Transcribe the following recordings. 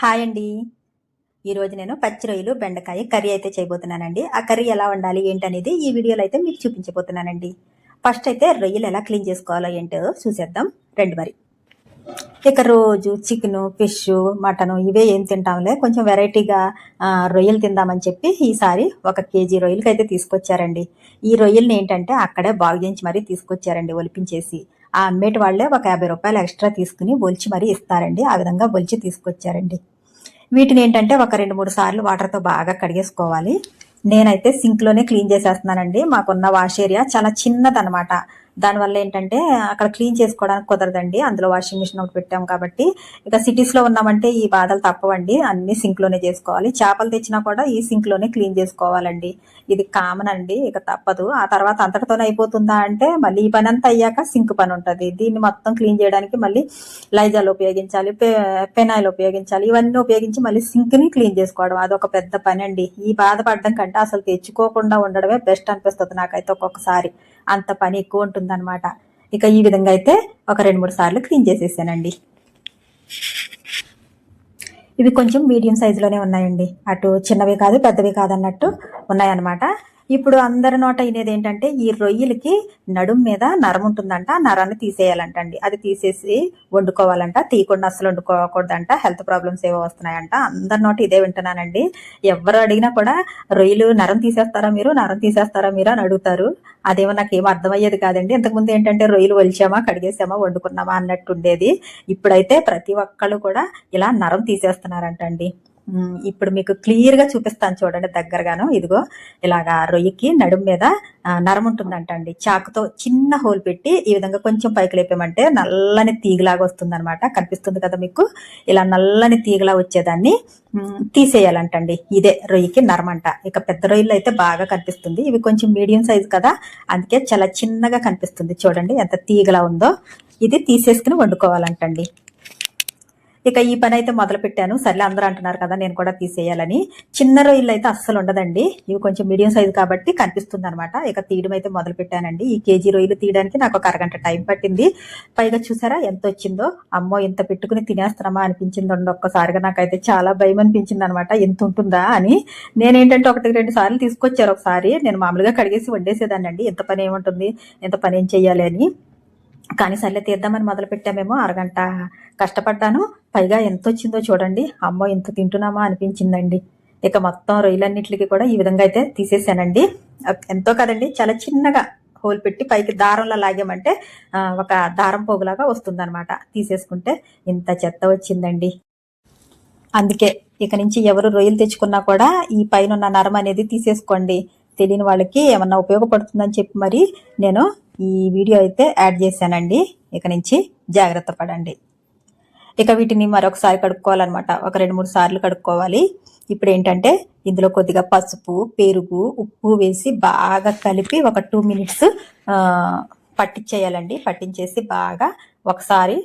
Hi అండి. ఈరోజు నేను పచ్చి రొయ్యలు బెండకాయ కర్రీ అయితే చేయబోతున్నానండి. ఆ కర్రీ ఎలా వండాలి ఏంటనేది ఈ వీడియోలో అయితే మీకు చూపించబోతున్నానండి. ఫస్ట్ అయితే రొయ్యలు ఎలా క్లీన్ చేసుకోవాలో ఏంటో చూసేద్దాం రండి మరి. ఇక రోజు చికెను, ఫిష్, మటను ఇవే ఏం తింటాంలే, కొంచెం వెరైటీగా రొయ్యలు తిందామని చెప్పి ఈసారి 1 కేజీ రొయ్యలకి అయితే తీసుకొచ్చారండి. ఈ రొయ్యల్ని ఏంటంటే అక్కడే బాగు చేయించి మరీ తీసుకొచ్చారండి ఒలిపించేసి. ఆ అమ్మేటి వాళ్ళే ఒక 50 రూపాయలు ఎక్స్ట్రా తీసుకుని ఒలిచి మరీ ఇస్తారండి. ఆ విధంగా ఒలిచి తీసుకొచ్చారండి. వీటిని ఏంటంటే ఒక 2-3 సార్లు వాటర్తో బాగా కడిగేసుకోవాలి. నేనైతే సింక్లోనే క్లీన్ చేసేస్తున్నానండి. మాకున్న వాష్ ఏరియా చాలా చిన్నదనమాట. దానివల్ల ఏంటంటే అక్కడ క్లీన్ చేసుకోవడానికి కుదరదండి. అందులో వాషింగ్ మిషన్ ఒకటి పెట్టాం కాబట్టి. ఇక సిటీస్లో ఉన్నామంటే ఈ బాధలు తప్పవండి. అన్ని సింక్లోనే చేసుకోవాలి. చేపలు తెచ్చినా కూడా ఈ సింక్లోనే క్లీన్ చేసుకోవాలండి. ఇది కామన్ అండి, ఇక తప్పదు. ఆ తర్వాత అంతటితోనే అయిపోతుందా అంటే మళ్ళీ ఈ పని అంతా అయ్యాక సింక్ పని ఉంటుంది. దీన్ని మొత్తం క్లీన్ చేయడానికి మళ్ళీ లైజాల్ ఉపయోగించాలి, పెనాయిల్ ఉపయోగించాలి. ఇవన్నీ ఉపయోగించి మళ్ళీ సింక్ని క్లీన్ చేసుకోవడం అదొక పెద్ద పని అండి. ఈ బాధపడడం కంటే అసలు తెచ్చుకోకుండా ఉండడమే బెస్ట్ అనిపిస్తుంది నాకైతే. ఒక్కొక్కసారి అంత పని ఎక్కువ ఉంటుంది అనమాట. ఇక ఈ విధంగా అయితే ఒక 2-3 సార్లు క్లీన్ చేసేసానండి. ఇవి కొంచెం మీడియం సైజులోనే ఉన్నాయండి. అటు చిన్నవి కాదు పెద్దవి కాదన్నట్టు ఉన్నాయన్నమాట. ఇప్పుడు అందరి నోట అయినది ఏంటంటే ఈ రొయ్యలకి నడుం మీద నరం ఉంటుందంట, ఆ నరాన్ని తీసేయాలంటండి. అది తీసేసి వండుకోవాలంట, తీయకుండా అసలు వండుకోకూడదంట. హెల్త్ ప్రాబ్లమ్స్ ఏవో వస్తున్నాయంట. అందరి నోట ఇదే వింటున్నానండి. ఎవరు అడిగినా కూడా రొయ్యలు నరం తీసేస్తారా మీరు అని అడుగుతారు. అదేమో నాకు ఏమో అర్థమయ్యేది కాదండి. ఇంతకుముందు ఏంటంటే రొయ్యలు ఒలిచామా, కడిగేసామా, వండుకున్నామా అన్నట్టు ఉండేది. ఇప్పుడైతే ప్రతి ఒక్కళ్ళు కూడా ఇలా నరం తీసేస్తున్నారంటండి. ఇప్పుడు మీకు క్లియర్గా చూపిస్తాను చూడండి దగ్గరగాను. ఇదిగో ఇలాగా రొయ్యకి నడుము మీద నరం ఉంటుందంటండి. చాకుతో చిన్న హోల్ పెట్టి ఈ విధంగా కొంచెం పైకి లేపామంటే నల్లని తీగలాగా వస్తుంది అనమాట. కనిపిస్తుంది కదా మీకు, ఇలా నల్లని తీగలా వచ్చేదాన్ని తీసేయాలంటండి. ఇదే రొయ్యకి నరం అంట. ఇక పెద్ద రొయ్యలు అయితే బాగా కనిపిస్తుంది, ఇవి కొంచెం మీడియం సైజు కదా, అందుకే చాలా చిన్నగా కనిపిస్తుంది. చూడండి ఎంత తీగలా ఉందో. ఇది తీసేసుకుని వండుకోవాలంటండి. ఇక ఈ పని అయితే మొదలు పెట్టాను. సర్లే అందరూ అంటున్నారు కదా నేను కూడా తీసేయాలని. చిన్న రొయ్యలు అయితే అస్సలు ఉండదండి, ఇవి కొంచెం మీడియం సైజు కాబట్టి కనిపిస్తుంది అనమాట. ఇక తీయడం అయితే మొదలు పెట్టానండి. ఈ కేజీ రొయ్యలు తీయడానికి నాకు ఒక అరగంట టైం పట్టింది. పైగా చూసారా ఎంత వచ్చిందో. అమ్మో ఇంత పెట్టుకుని తినేస్తున్నామా అనిపించింది. ఒక్కసారిగా నాకైతే చాలా భయం అనిపించింది అనమాట, ఎంత ఉంటుందా అని. నేనేంటంటే 1-2 సార్లు తీసుకొచ్చారు. ఒకసారి నేను మామూలుగా కడిగేసి వండేసేదాన్ని అండి. ఎంత పని ఏముంటుంది, ఎంత పని ఏం చెయ్యాలి అని. కానీ సర్లే తీద్దామని మొదలు పెట్టామేమో, అరగంట కష్టపడ్డాను. పైగా ఎంత వచ్చిందో చూడండి. అమ్మో ఇంత తింటున్నామా అనిపించిందండి. ఇక మొత్తం రొయ్యలన్నిటికి కూడా ఈ విధంగా అయితే తీసేసానండి. ఎంతో కదండి, చాలా చిన్నగా హోల్ పెట్టి పైకి దారంలో లాగామంటే ఒక దారం పోగులాగా వస్తుందన్నమాట. తీసేసుకుంటే ఇంత చెత్త వచ్చిందండి. అందుకే ఇక నుంచి ఎవరు రొయ్యలు తెచ్చుకున్నా కూడా ఈ పైన ఉన్న నరం అనేది తీసేసుకోండి. తెలియని వాళ్ళకి ఏమన్నా ఉపయోగపడుతుందని చెప్పి మరి నేను ఈ వీడియో అయితే యాడ్ చేశానండి. ఇక నుంచి జాగ్రత్త పడండి. ఇక వీటిని మరొకసారి కడుక్కోవాలన్నమాట. ఒక 2-3 సార్లు కడుక్కోవాలి. ఇప్పుడు ఏంటంటే ఇందులో కొద్దిగా పసుపు, పెరుగు, ఉప్పు వేసి బాగా కలిపి ఒక 2 మినిట్స్ పట్టించేయాలండి. పట్టించేసి బాగా ఒకసారి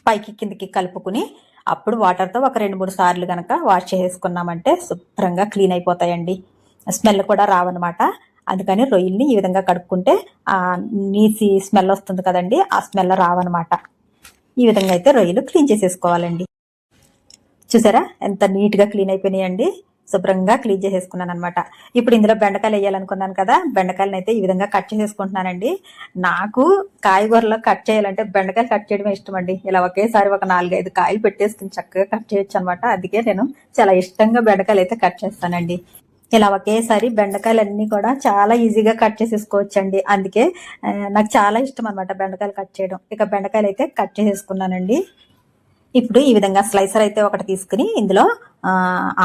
పైకి కిందికి కలుపుకుని అప్పుడు వాటర్తో ఒక 2-3 సార్లు కనుక వాష్ చేసుకున్నామంటే శుభ్రంగా క్లీన్ అయిపోతాయండి. స్మెల్ కూడా రావన్నమాట. అందుకని రొయ్యల్ని ఈ విధంగా కడుక్కుంటే ఆ నీసి స్మెల్ వస్తుంది కదండి, ఆ స్మెల్ రావన్నమాట. ఈ విధంగా అయితే రొయ్యలు క్లీన్ చేసేసుకోవాలండి. చూసారా ఎంత నీట్గా క్లీన్ అయిపోయినాయండి. శుభ్రంగా క్లీన్ చేసేసుకున్నాను అనమాట. ఇప్పుడు ఇందులో బెండకాయలు వేయాలనుకున్నాను కదా, బెండకాయలను అయితే ఈ విధంగా కట్ చేసేసుకుంటున్నానండి. నాకు కాయగూరలో కట్ చేయాలంటే బెండకాయలు కట్ చేయడమే ఇష్టం అండి. ఇలా ఒకేసారి ఒక 4-5 కాయలు పెట్టేసుకుని చక్కగా కట్ చేయొచ్చు అనమాట. అందుకే నేను చాలా ఇష్టంగా బెండకాయలు అయితే కట్ చేస్తానండి. ఇలా ఒకేసారి బెండకాయలన్నీ కూడా చాలా ఈజీగా కట్ చేసేసుకోవచ్చండి. అందుకే నాకు చాలా ఇష్టం అనమాట బెండకాయలు కట్ చేయడం. ఇక బెండకాయలు అయితే కట్ చేసేసుకున్నానండి. ఇప్పుడు ఈ విధంగా స్లైసర్ అయితే ఒకటి తీసుకుని ఇందులో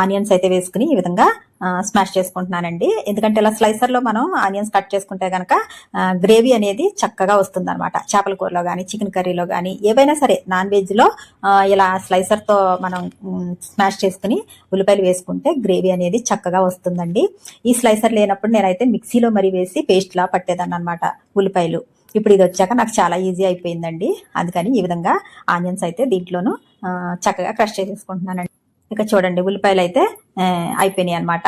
ఆనియన్స్ అయితే వేసుకుని ఈ విధంగా స్మాష్ చేసుకుంటున్నానండి. ఎందుకంటే ఇలా స్లైసర్లో మనం ఆనియన్స్ కట్ చేసుకుంటే కనుక గ్రేవీ అనేది చక్కగా వస్తుంది అనమాట. చేపల కూరలో కానీ, చికెన్ కర్రీలో కానీ, ఏవైనా సరే నాన్ వెజ్లో ఇలా స్లైసర్తో మనం స్మాష్ చేసుకుని ఉల్లిపాయలు వేసుకుంటే గ్రేవీ అనేది చక్కగా వస్తుందండి. ఈ స్లైసర్ లేనప్పుడు నేనైతే మిక్సీలో మరి వేసి పేస్ట్లా పట్టేదాన్ని అనమాట ఉల్లిపాయలు. ఇప్పుడు ఇది వచ్చాక నాకు చాలా ఈజీ అయిపోయిందండి. అందుకని ఈ విధంగా ఆనియన్స్ అయితే దీంట్లోనూ చక్కగా క్రష్ చేసేసుకుంటున్నానండి. ఇక చూడండి ఉల్లిపాయలు అయితే అయిపోయినాయి అనమాట.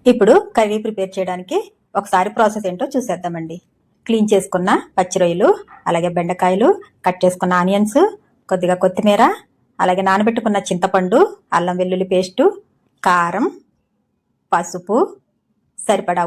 ఇప్పుడు కర్రీ ప్రిపేర్ చేయడానికి ఒకసారి ప్రాసెస్ ఏంటో చూసేద్దామండి. క్లీన్ చేసుకున్న పచ్చి రొయ్యలు, అలాగే బెండకాయలు, కట్ చేసుకున్న ఆనియన్స్, కొద్దిగా కొత్తిమీర, అలాగే నానబెట్టుకున్న చింతపండు, అల్లం వెల్లుల్లి పేస్టు, కారం, పసుపు, సరిపడా